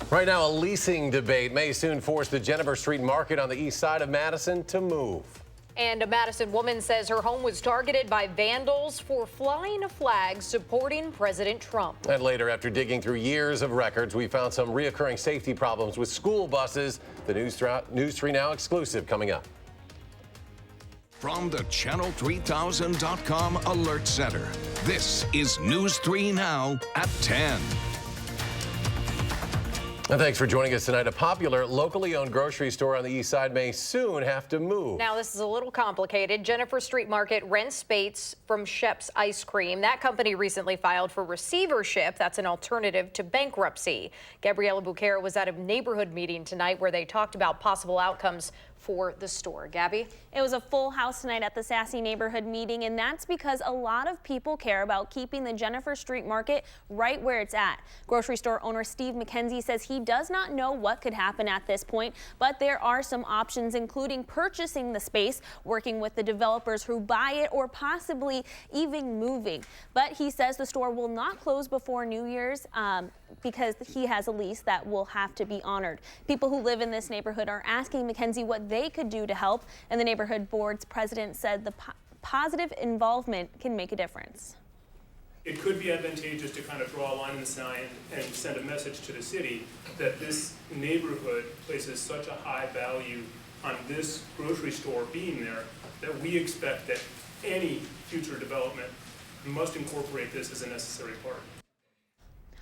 Right now, a leasing debate may soon force the Jennifer Street Market on the east side of Madison to move. And a Madison woman says her home was targeted by vandals for flying a flag supporting President Trump. And later, after digging through years of records, we found some reoccurring safety problems with school buses. The News 3 Now exclusive coming up. From the Channel3000.com Alert Center, this is News 3 Now at 10. And thanks for joining us tonight. A popular locally owned grocery store on the east side may soon have to move. Now, this is a little complicated. Jennifer Street Market rents space from Shep's Ice Cream. That company recently filed for receivership. That's an alternative to bankruptcy. Gabriella Buquera was at a neighborhood meeting tonight where they talked about possible outcomes for the store. Gabby? It was a full house tonight at the Sassy neighborhood meeting, and that's because a lot of people care about keeping the Jennifer Street Market right where it's at. Grocery store owner Steve McKenzie says he does not know what could happen at this point, but there are some options, including purchasing the space, working with the developers who buy it, or possibly even moving. But he says the store will not close before New Year's because he has a lease that will have to be honored. People who live in this neighborhood are asking McKenzie what they could do to help, and the neighborhood board's president said the positive involvement can make a difference. It could be advantageous to kind of draw a line in the sand and send a message to the city that this neighborhood places such a high value on this grocery store being there that we expect that any future development must incorporate this as a necessary part.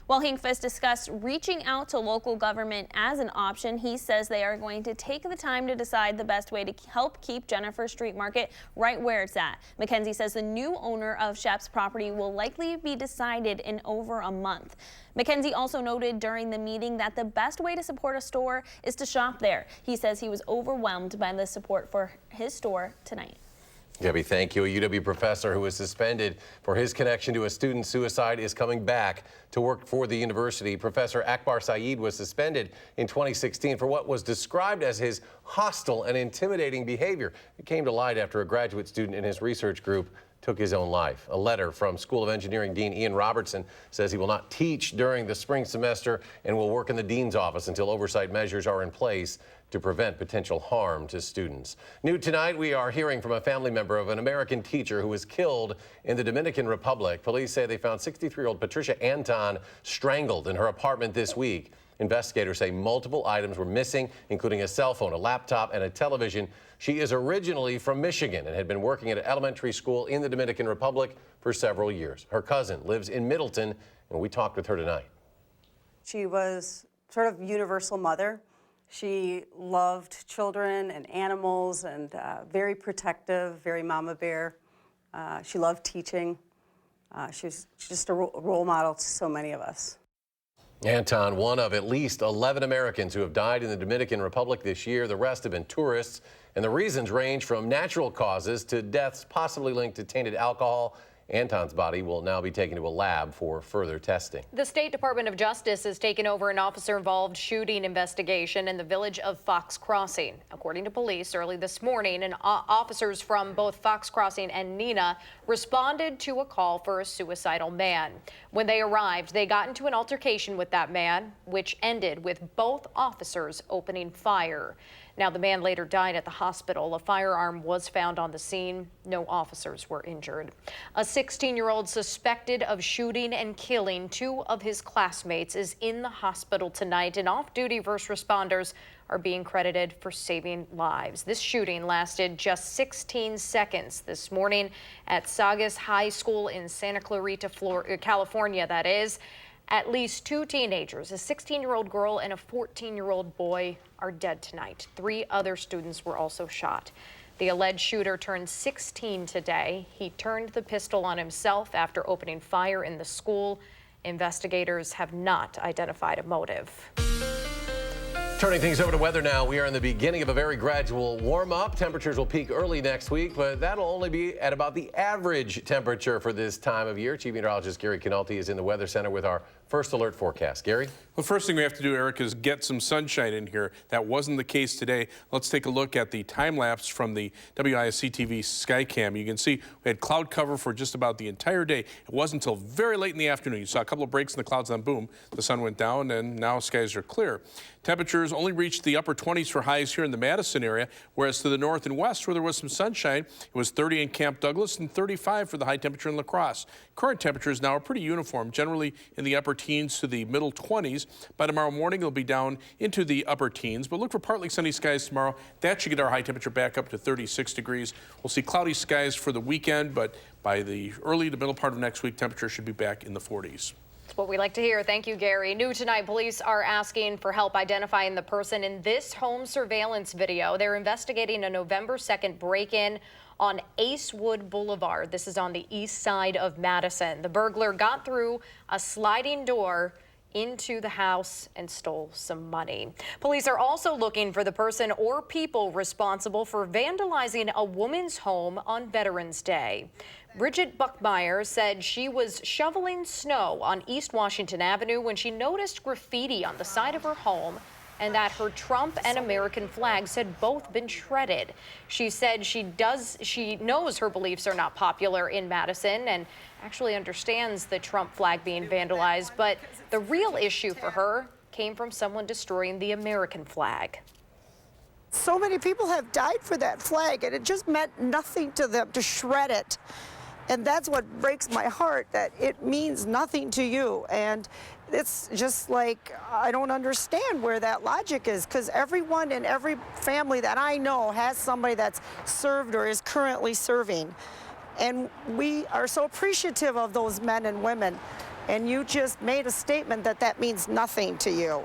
While Hinkfist discussed reaching out to local government as an option, he says they are going to take the time to decide the best way to help keep Jennifer Street Market right where it's at. McKenzie says the new owner of Shep's property will likely be decided in over a month. McKenzie also noted during the meeting that the best way to support a store is to shop there. He says he was overwhelmed by the support for his store tonight. Gabby, thank you. A UW professor who was suspended for his connection to a student suicide is coming back to work for the university. Professor Akbar Saeed was suspended in 2016 for what was described as his hostile and intimidating behavior. It came to light after a graduate student in his research group took his own life. A letter from School of Engineering Dean Ian Robertson says he will not teach during the spring semester and will work in the dean's office until oversight measures are in place to prevent potential harm to students. New tonight, we are hearing from a family member of an American teacher who was killed in the Dominican Republic. Police say they found 63-year-old Patricia Anton strangled in her apartment this week. Investigators say multiple items were missing, including a cell phone, a laptop, and a television. She is originally from Michigan and had been working at an elementary school in the Dominican Republic for several years. Her cousin lives in Middleton, and we talked with her tonight. She was sort of universal mother. She loved children and animals and very protective, very mama bear. She loved teaching. She was just a role model to so many of us. Anton, one of at least 11 Americans who have died in the Dominican Republic this year. The rest have been tourists, and the reasons range from natural causes to deaths possibly linked to tainted alcohol. Anton's body will now be taken to a lab for further testing. The State Department of Justice has taken over an officer-involved shooting investigation in the village of Fox Crossing. According to police, early this morning, officers from both Fox Crossing and Neenah responded to a call for a suicidal man. When they arrived, they got into an altercation with that man, which ended with both officers opening fire. Now, the man later died at the hospital. A firearm was found on the scene. No officers were injured. A 16-year-old suspected of shooting and killing two of his classmates is in the hospital tonight, and off-duty first responders are being credited for saving lives. This shooting lasted just 16 seconds this morning at Saugus High School in Santa Clarita, California, that is. At least two teenagers, a 16-year-old girl and a 14-year-old boy, are dead tonight. 3 other students were also shot. The alleged shooter turned 16 today. He turned the pistol on himself after opening fire in the school. Investigators have not identified a motive. Turning things over to weather now, we are in the beginning of a very gradual warm-up. Temperatures will peak early next week, but that'll only be at about the average temperature for this time of year. Chief Meteorologist Gary Kennel is in the Weather Center with our first alert forecast. Gary? Well, first thing we have to do, Eric, is get some sunshine in here. That wasn't the case today. Let's take a look at the time lapse from the WISC-TV Skycam. You can see we had cloud cover for just about the entire day. It wasn't until very late in the afternoon. You saw a couple of breaks in the clouds, then boom, the sun went down, and now skies are clear. Temperatures only reached the upper 20s for highs here in the Madison area, whereas to the north and west, where there was some sunshine, it was 30 in Camp Douglas and 35 for the high temperature in La Crosse. Current temperatures now are pretty uniform, generally in the upper teens to the middle 20s. By tomorrow morning, it'll be down into the upper teens, but look for partly sunny skies tomorrow. That should get our high temperature back up to 36 degrees. We'll see cloudy skies for the weekend, but by the early to middle part of next week, temperatures should be back in the 40s. That's what we like to hear. Thank you, Gary. New tonight, police are asking for help identifying the person in this home surveillance video. They're investigating a November 2nd break-in on Acewood Boulevard. This is on the east side of Madison. The burglar got through a sliding door into the house and stole some money. Police are also looking for the person or people responsible for vandalizing a woman's home on Veterans Day. Bridget Buckmeyer said she was shoveling snow on East Washington Avenue when she noticed graffiti on the side of her home and that her Trump and American flags had both been shredded. She said she knows her beliefs are not popular in Madison and actually understands the Trump flag being vandalized, but the real issue for her came from someone destroying the American flag. So many people have died for that flag, and it just meant nothing to them to shred it. And that's what breaks my heart, that it means nothing to you. And it's just like, I don't understand where that logic is, because everyone in every family that I know has somebody that's served or is currently serving. And we are so appreciative of those men and women. And you just made a statement that that means nothing to you.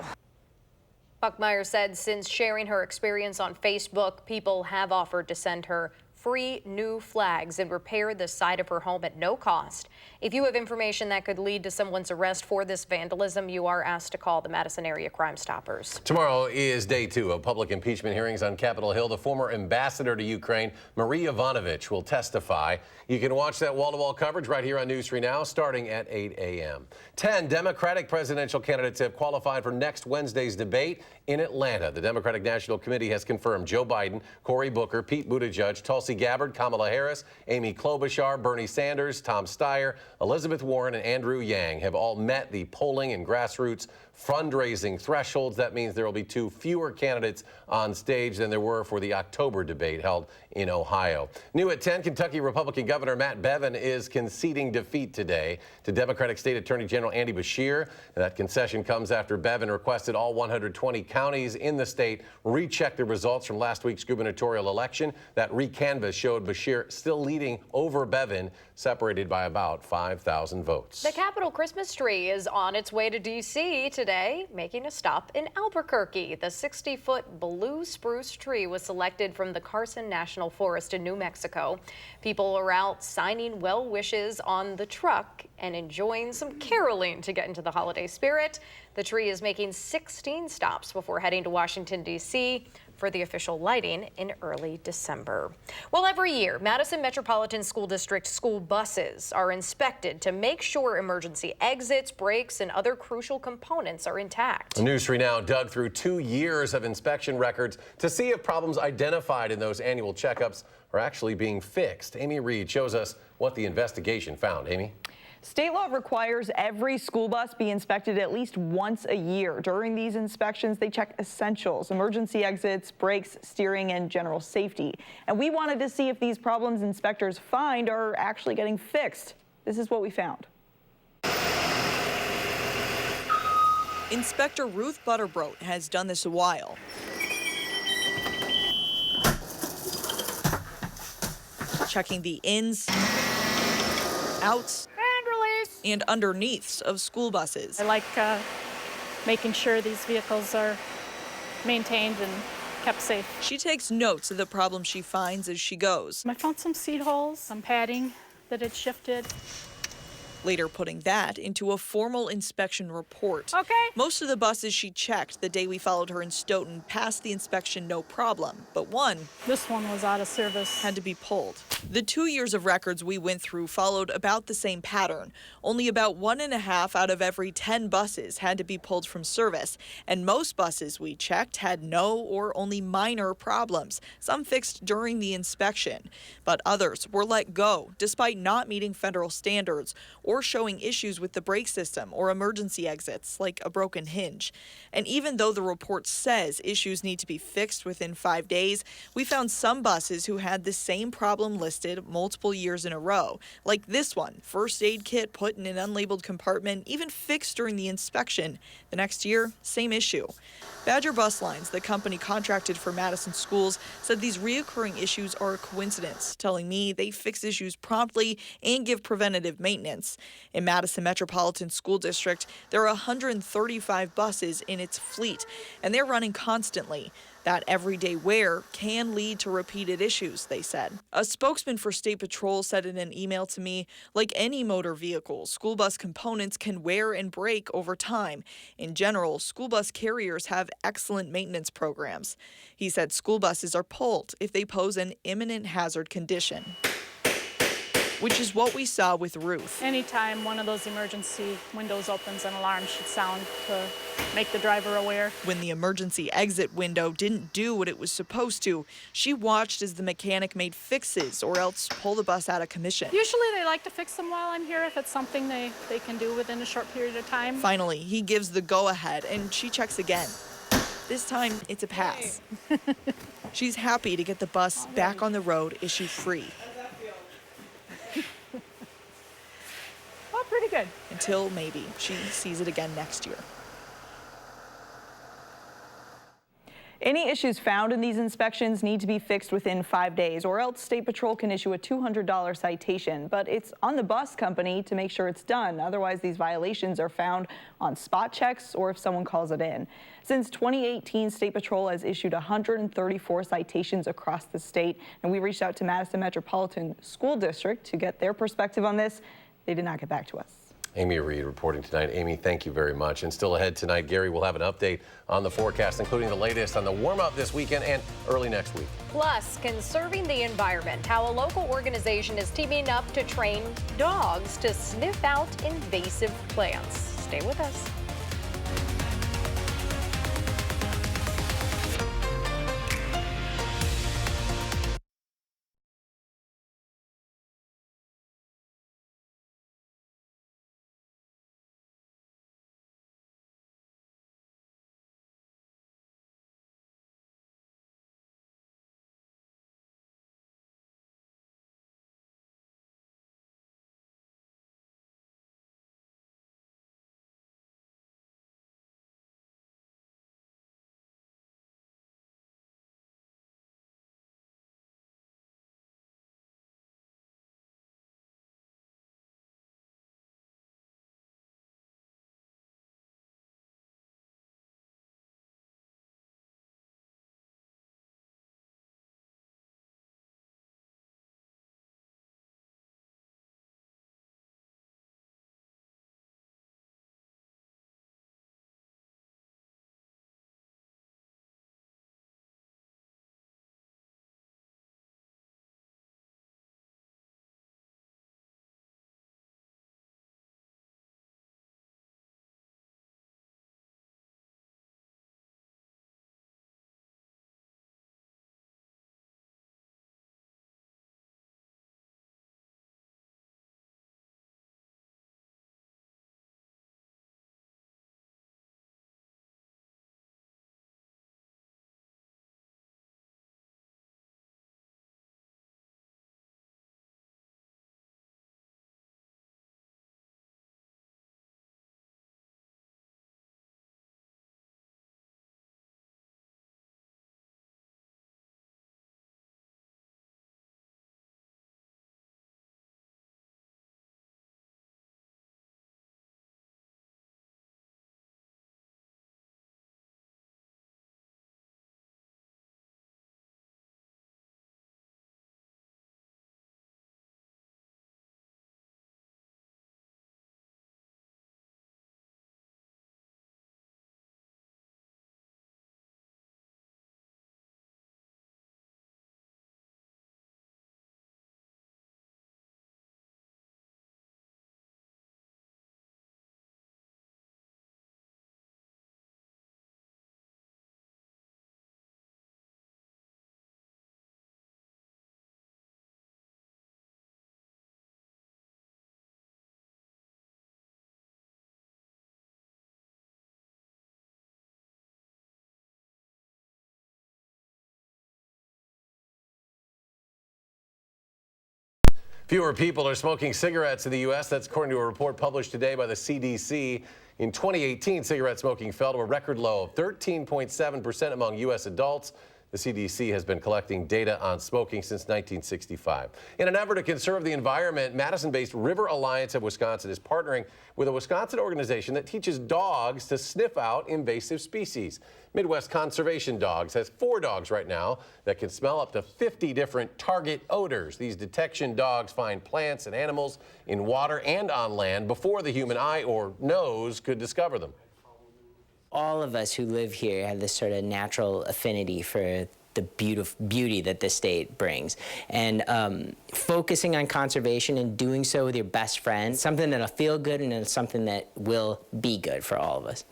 Buckmeyer said since sharing her experience on Facebook, people have offered to send her free new flags and repair the side of her home at no cost. If you have information that could lead to someone's arrest for this vandalism, you are asked to call the Madison Area Crime Stoppers. Tomorrow is day 2 of public impeachment hearings on Capitol Hill. The former ambassador to Ukraine, Marie Yovanovitch, will testify. You can watch that wall-to-wall coverage right here on News 3 Now, starting at 8 a.m. 10 Democratic presidential candidates have qualified for next Wednesday's debate in Atlanta. The Democratic National Committee has confirmed Joe Biden, Cory Booker, Pete Buttigieg, Tulsi Gabbard, Kamala Harris, Amy Klobuchar, Bernie Sanders, Tom Steyer, Elizabeth Warren, and Andrew Yang have all met the polling and grassroots fundraising thresholds. That means there will be 2 fewer candidates on stage than there were for the October debate held in Ohio. New at 10, Kentucky Republican Governor Matt Bevin is conceding defeat today to Democratic State Attorney General Andy Beshear. That concession comes after Bevin requested all 120 counties in the state recheck the results from last week's gubernatorial election. That recanvass showed Beshear still leading over Bevin, separated by about 5,000 votes. The Capitol Christmas tree is on its way to D.C. today, making a stop in Albuquerque. The 60-foot blue spruce tree was selected from the Carson National Forest in New Mexico. People are out signing well wishes on the truck and enjoying some caroling to get into the holiday spirit. The tree is making 16 stops before heading to Washington, D.C. for the official lighting in early December. Well, every year, Madison Metropolitan School District school buses are inspected to make sure emergency exits, brakes, and other crucial components are intact. News 3 Now dug through 2 years of inspection records to see if problems identified in those annual checkups are actually being fixed. Amy Reed shows us what the investigation found. Amy? State law requires every school bus be inspected at least once a year. During these inspections, they check essentials, emergency exits, brakes, steering, and general safety. And we wanted to see if these problems inspectors find are actually getting fixed. This is what we found. Inspector Ruth Butterbrodt has done this a while. Checking the ins, outs, and underneaths of school buses. I like making sure these vehicles are maintained and kept safe. She takes notes of the problems she finds as she goes. I found some seat holes, some padding that had shifted. later putting that into a formal inspection report. Okay. Most of the buses she checked the day we followed her in Stoughton passed the inspection no problem, but one This one was out of service. had to be pulled. The 2 years of records we went through followed about the same pattern. Only about 1.5 out of every 10 buses had to be pulled from service, and most buses we checked had no or only minor problems, some fixed during the inspection. But others were let go despite not meeting federal standards or showing issues with the brake system or emergency exits, like a broken hinge. And even though the report says issues need to be fixed within 5 days, we found some buses who had the same problem listed multiple years in a row, like this one, first aid kit put in an unlabeled compartment, even fixed during the inspection. The next year, same issue. Badger Bus Lines, the company contracted for Madison schools, said these reoccurring issues are a coincidence, telling me they fix issues promptly and give preventative maintenance. In Madison Metropolitan School District, there are 135 buses in its fleet, and they're running constantly. That everyday wear can lead to repeated issues, they said. A spokesman for State Patrol said in an email to me, like any motor vehicle, school bus components can wear and break over time. In general, school bus carriers have excellent maintenance programs. He said school buses are pulled if they pose an imminent hazard condition, which is what we saw with Ruth. Anytime one of those emergency windows opens, an alarm should sound to make the driver aware. When the emergency exit window didn't do what it was supposed to, she watched as the mechanic made fixes or else pull the bus out of commission. Usually they like to fix them while I'm here if it's something they can do within a short period of time. Finally, he gives the go-ahead and she checks again. This time, it's a pass. She's happy to get the bus back on the road issue-free. Oh, pretty good. Until maybe she sees it again next year. Any issues found in these inspections need to be fixed within 5 days, or else State Patrol can issue a $200 citation. But it's on the bus company to make sure it's done. Otherwise, these violations are found on spot checks or if someone calls it in. Since 2018, State Patrol has issued 134 citations across the state, and we reached out to Madison Metropolitan School District to get their perspective on this. They did not get back to us. Amy Reed reporting tonight. Amy, thank you very much. And still ahead tonight, Gary will have an update on the forecast, including the latest on the warm-up this weekend and early next week. Plus, conserving the environment, how a local organization is teaming up to train dogs to sniff out invasive plants. Stay with us. Fewer people are smoking cigarettes in the U.S. That's according to a report published today by the CDC. In 2018, cigarette smoking fell to a record low of 13.7% among U.S. adults. The CDC has been collecting data on smoking since 1965. In an effort to conserve the environment, Madison-based River Alliance of Wisconsin is partnering with a Wisconsin organization that teaches dogs to sniff out invasive species. Midwest Conservation Dogs has 4 dogs right now that can smell up to 50 different target odors. These detection dogs find plants and animals in water and on land before the human eye or nose could discover them. All of us who live here have this sort of natural affinity for the beauty that the state brings. And focusing on conservation and doing so with your best friend, something that'll feel good and it's something that will be good for all of us.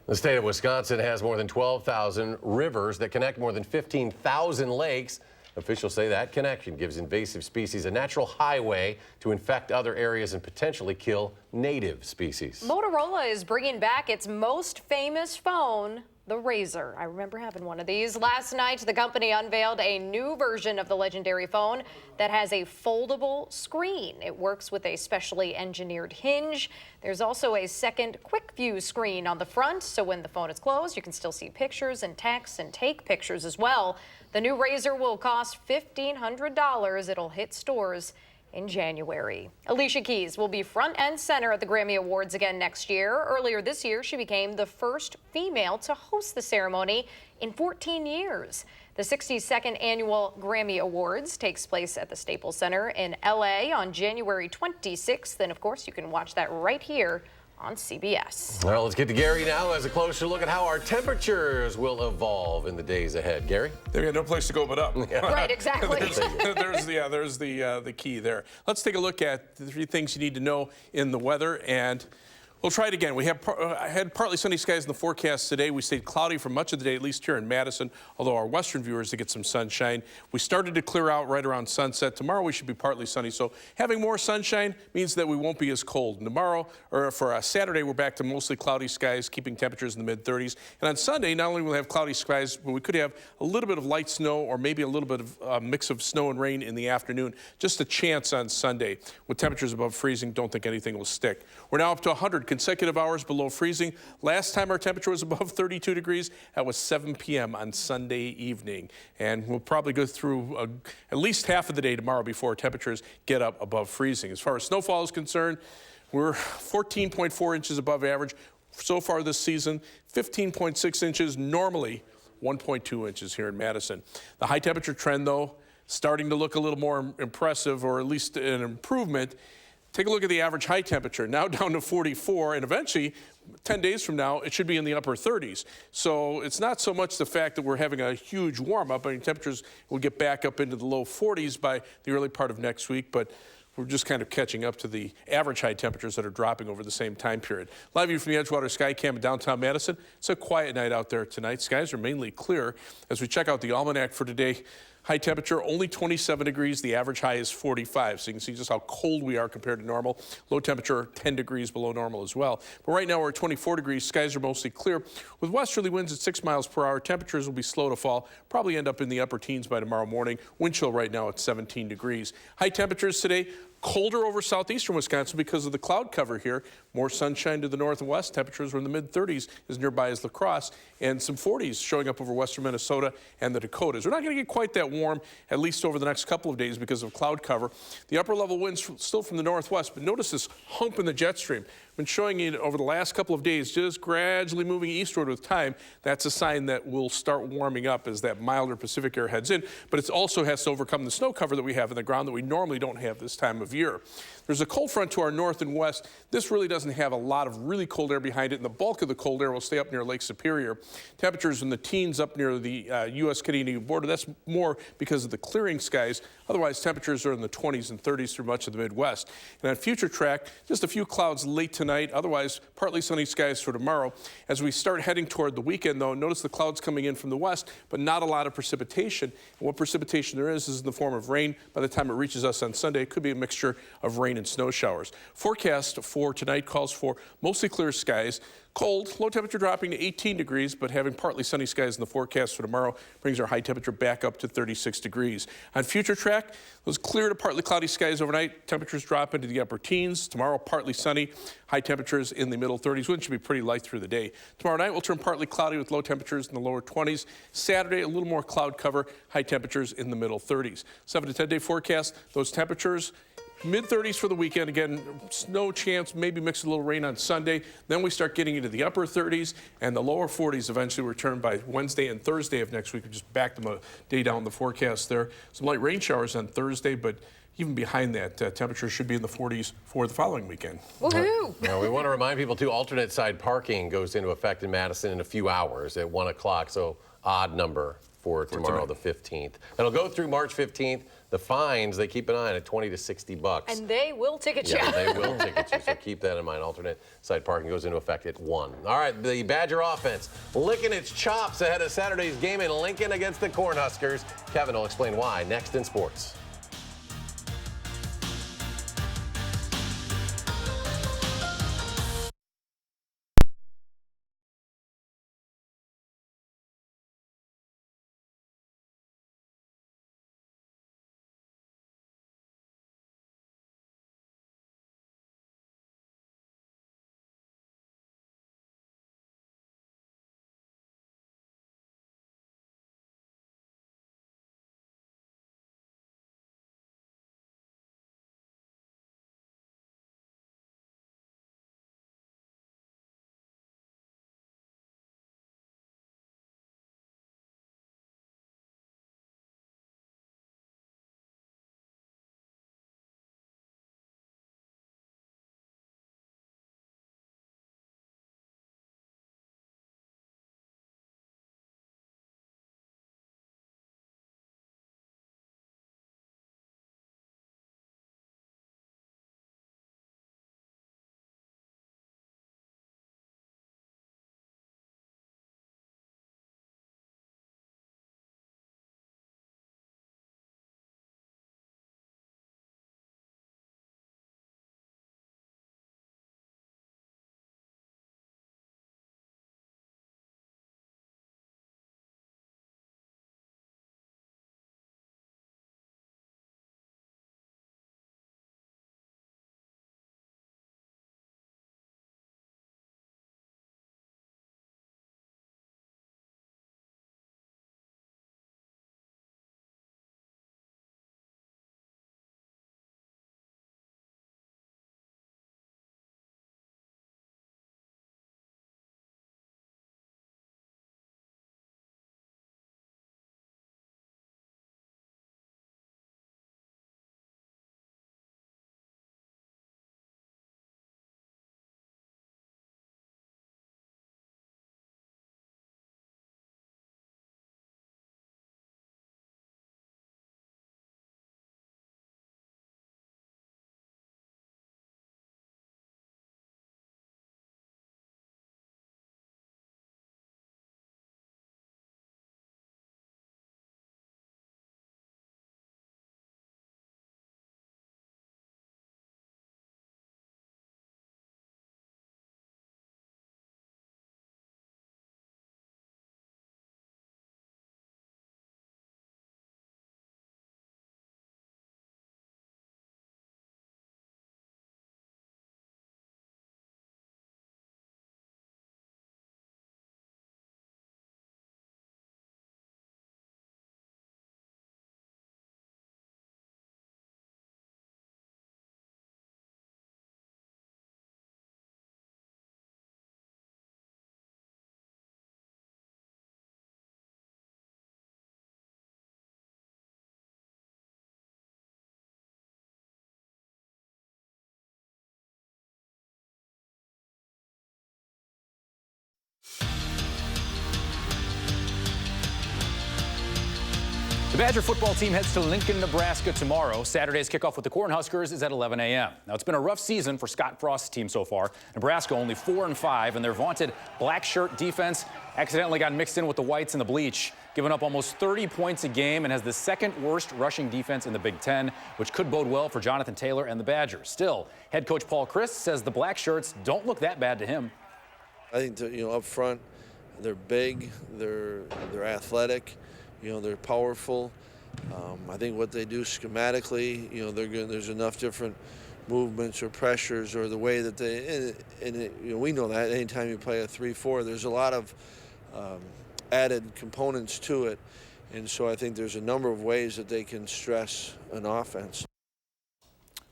The state of Wisconsin has more than 12,000 rivers that connect more than 15,000 lakes. Officials say that connection gives invasive species a natural highway to infect other areas and potentially kill native species. Motorola is bringing back its most famous phone, the Razr. I remember having one of these. Last night, the company unveiled a new version of the legendary phone that has a foldable screen. It works with a specially engineered hinge. There's also a second quick view screen on the front, so when the phone is closed, you can still see pictures and text and take pictures as well. The new Razr will cost $1,500. It'll hit stores in January. Alicia Keys will be front and center at the Grammy Awards again next year. Earlier this year, she became the first female to host the ceremony in 14 years. The 62nd annual Grammy Awards takes place at the Staples Center in LA on January 26th. And of course, you can watch that right here on CBS. Well, let's get to Gary now as a closer look at how our temperatures will evolve in the days ahead. Gary? They've got no place to go but up. Right, exactly. there's the key there. Let's take a look at the 3 things you need to know in the weather, and we'll try it again. We have had partly sunny skies in the forecast today. We stayed cloudy for much of the day, at least here in Madison, although our western viewers did get some sunshine. We started to clear out right around sunset. Tomorrow we should be partly sunny, so having more sunshine means that we won't be as cold. And tomorrow, or for Saturday, we're back to mostly cloudy skies, keeping temperatures in the mid-30s. And on Sunday, not only will we have cloudy skies, but we could have a little bit of light snow or maybe a little bit of a mix of snow and rain in the afternoon. Just a chance on Sunday. With temperatures above freezing, don't think anything will stick. We're now up to 100 consecutive hours below freezing. Last time our temperature was above 32 degrees, that was 7 p.m. on Sunday evening. And we'll probably go through at least half of the day tomorrow before temperatures get up above freezing. As far as snowfall is concerned, we're 14.4 inches above average so far this season, 15.6 inches, normally 1.2 inches here in Madison. The high temperature trend, though, starting to look a little more impressive, or at least an improvement. Take a look at the average high temperature, now down to 44, and eventually, 10 days from now, it should be in the upper 30s. So it's not so much the fact that we're having a huge warm-up. I mean, temperatures will get back up into the low 40s by the early part of next week, but we're just kind of catching up to the average high temperatures that are dropping over the same time period. Live view from the Edgewater Sky Cam in downtown Madison. It's a quiet night out there tonight. Skies are mainly clear. As we check out the almanac for today, high temperature only 27 degrees. The average high is 45. So you can see just how cold we are compared to normal. Low temperature 10 degrees below normal as well. But right now we're at 24 degrees. Skies are mostly clear. With westerly winds at 6 miles per hour, temperatures will be slow to fall. Probably end up in the upper teens by tomorrow morning. Wind chill right now at 17 degrees. High temperatures today. Colder over southeastern Wisconsin because of the cloud cover here. More sunshine to the north and west. Temperatures were in the mid-30s as nearby as La Crosse, and some 40s showing up over western Minnesota and the Dakotas. We're not going to get quite that warm, at least over the next couple of days because of cloud cover. The upper level winds still from the northwest, but notice this hump in the jet stream. I've been showing you over the last couple of days, just gradually moving eastward with time. That's a sign that we'll start warming up as that milder Pacific air heads in, but it also has to overcome the snow cover that we have in the ground that we normally don't have this time of year. There's a cold front to our north and west. This really doesn't have a lot of really cold air behind it, and the bulk of the cold air will stay up near Lake Superior. Temperatures in the teens up near the U.S.-Canadian border. That's more because of the clearing skies. Otherwise, temperatures are in the 20s and 30s through much of the Midwest. And on future track, just a few clouds late tonight. Otherwise, partly sunny skies for tomorrow. As we start heading toward the weekend, though, notice the clouds coming in from the west, but not a lot of precipitation. And what precipitation there is in the form of rain. By the time it reaches us on Sunday, it could be a mixture of rain and snow showers. Forecast for tonight calls for mostly clear skies. Cold, low temperature dropping to 18 degrees, but having partly sunny skies in the forecast for tomorrow brings our high temperature back up to 36 degrees. On future track, those clear to partly cloudy skies overnight. Temperatures drop into the upper teens. Tomorrow, partly sunny. High temperatures in the middle 30s. Wind should be pretty light through the day. Tomorrow night will turn partly cloudy with low temperatures in the lower 20s. Saturday, a little more cloud cover. High temperatures in the middle 30s. 7 to 10 day forecast. Those temperatures mid-30s for the weekend. Again, snow chance, maybe mix a little rain on Sunday. Then we start getting into the upper 30s, and the lower 40s eventually return by Wednesday and Thursday of next week. We just back them a day down the forecast there. Some light rain showers on Thursday, but even behind that, temperatures should be in the 40s for the following weekend. Woohoo! Now, we want to remind people, too, alternate side parking goes into effect in Madison in a few hours at 1 o'clock, so odd number for tomorrow, the 15th. It'll go through March 15th. The fines, they keep an eye on it, $20 to $60. And they will ticket you. Yeah, they will ticket you, so keep that in mind. Alternate side parking goes into effect at 1. All right, the Badger offense licking its chops ahead of Saturday's game in Lincoln against the Cornhuskers. Kevin will explain why next in sports. The Badger football team heads to Lincoln, Nebraska tomorrow. Saturday's kickoff with the Cornhuskers is at 11 a.m. Now, it's been a rough season for Scott Frost's team so far. Nebraska only 4-5, and their vaunted black shirt defense accidentally got mixed in with the whites in the bleach, giving up almost 30 points a game and has the second worst rushing defense in the Big Ten, which could bode well for Jonathan Taylor and the Badgers. Still, head coach Paul Chryst says the black shirts don't look that bad to him. I think that, up front, they're big, they're athletic, they're powerful. I think what they do schematically, there's enough different movements or pressures or the way that we know that anytime you play a 3-4, there's a lot of added components to it. And so I think there's a number of ways that they can stress an offense.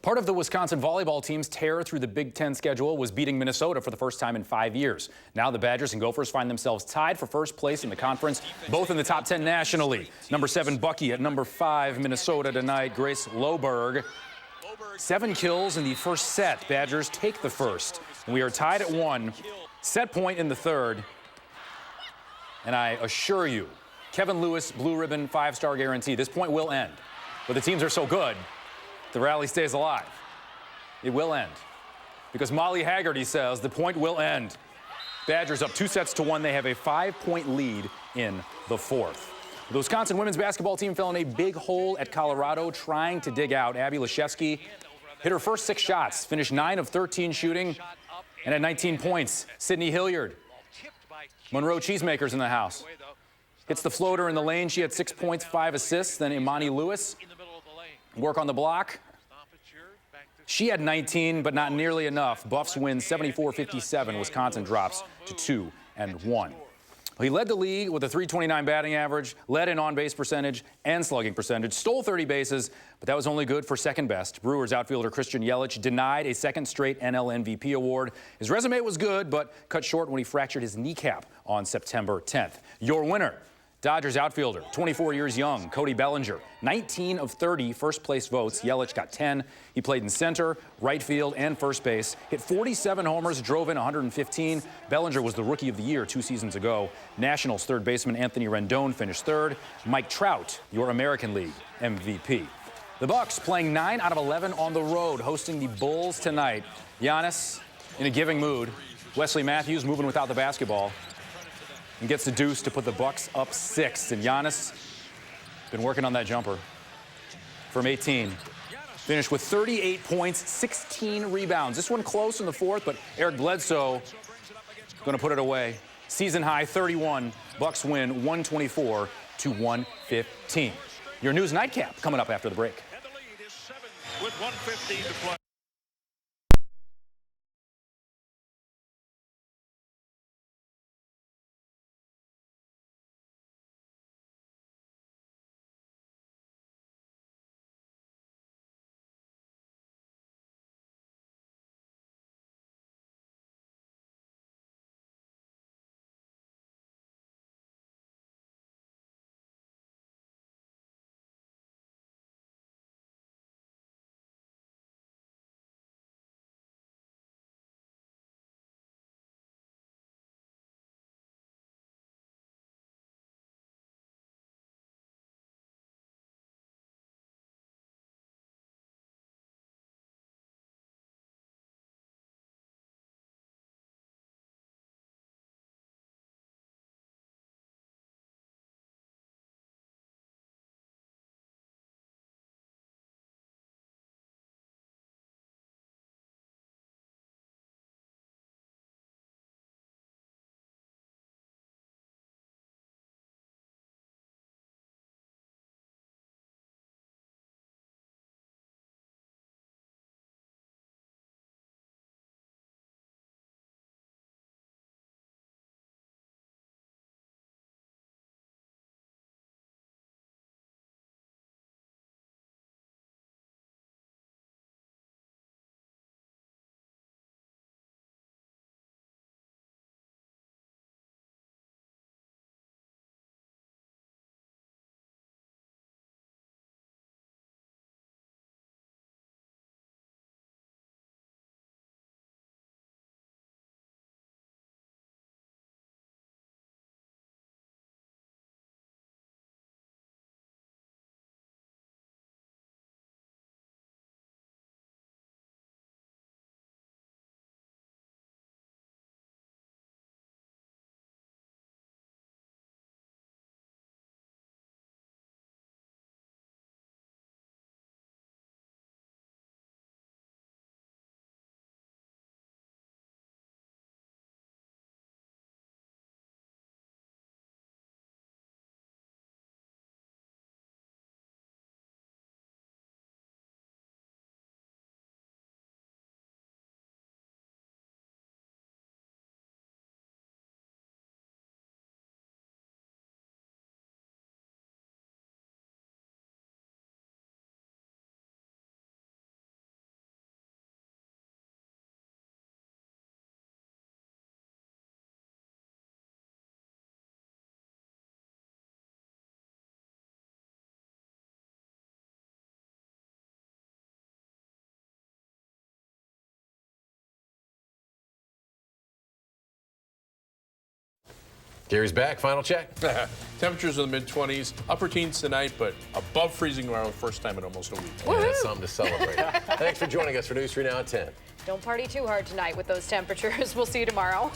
Part of the Wisconsin volleyball team's tear through the Big Ten schedule was beating Minnesota for the first time in 5 years. Now the Badgers and Gophers find themselves tied for first place in the conference, both in the top 10 nationally. Number 7 Bucky at number 5 Minnesota tonight. Grace Loberg, 7 kills in the first set. Badgers take the first. And we are tied at 1. Set point in the third. And I assure you, Kevin Lewis, blue ribbon, 5-star guarantee. This point will end. But the teams are so good, the rally stays alive. It will end. Because Molly Haggerty says the point will end. Badgers up 2-1. They have a 5-point lead in the fourth. The Wisconsin women's basketball team fell in a big hole at Colorado trying to dig out. Abby Leshevsky hit her first 6 shots, finished 9 of 13 shooting, and had 19 points. Sydney Hilliard, Monroe Cheesemakers in the house. Hits the floater in the lane. She had 6 points, 5 assists. Then Imani Lewis, work on the block. She had 19, but not nearly enough. Buffs win 74-57. Wisconsin drops to 2-1. He led the league with a .329 batting average, led in on-base percentage and slugging percentage, stole 30 bases, but that was only good for second best. Brewers outfielder Christian Yelich denied a second straight NL MVP award. His resume was good, but cut short when he fractured his kneecap on September 10th. Your winner, Dodgers outfielder, 24 years young, Cody Bellinger, 19 of 30 first-place votes. Yelich got 10. He played in center, right field, and first base. Hit 47 homers, drove in 115. Bellinger was the Rookie of the Year 2 seasons ago. Nationals third baseman Anthony Rendon finished third. Mike Trout, your American League MVP. The Bucks playing 9 out of 11 on the road, hosting the Bulls tonight. Giannis in a giving mood. Wesley Matthews moving without the basketball. And gets the deuce to put the Bucks up 6. And Giannis been working on that jumper from 18. Finished with 38 points, 16 rebounds. This one close in the fourth, but Eric Bledsoe going to put it away. Season high 31. Bucks win 124-115. Your news nightcap coming up after the break. And the lead is 7 with 1:15 to play. Gary's back. Final check. Temperatures in the mid-20s, upper teens tonight, but above freezing tomorrow, first time in almost a week. Yeah, that's something to celebrate. Thanks for joining us for News 3 Now at 10. Don't party too hard tonight with those temperatures. We'll see you tomorrow.